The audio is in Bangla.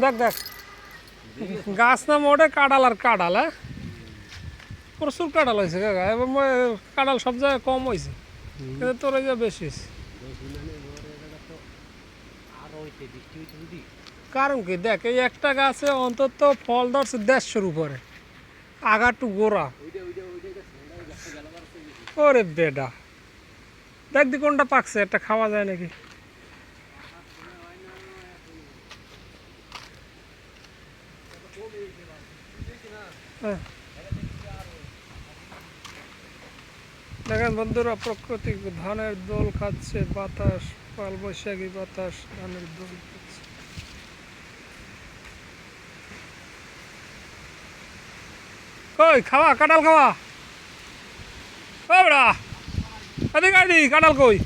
দেখ দেখ গাছ না মোটে কাঁঠাল আর কাঁঠাল, হ্যাঁ প্রচুর কাঁঠাল হয়েছে কাকা, এবং কাঁঠাল সব জায়গায় কম হয়েছে, কিন্তু তোর এই যে বেশি হয়েছে। কারণ কি দেখ, এই একটা গাছে অন্তত ফল ধরছে 150-র উপরে, আগাটু গোড়া। ওরে বেডা, দেখ দি কোনটা পাকছে, একটা খাওয়া যায় নাকি। হ্যাঁ দেখেন বন্ধুরা, প্রাকৃতিক ধানের দোল খাচ্ছে বাতাস, কাল বৈশাখী বাতাস ধানের দোল খাচ্ছে। কই খাওয়া কাঁঠাল খাওয়া, ও বেড়া এদিকে আইডি, কাঁঠাল কই?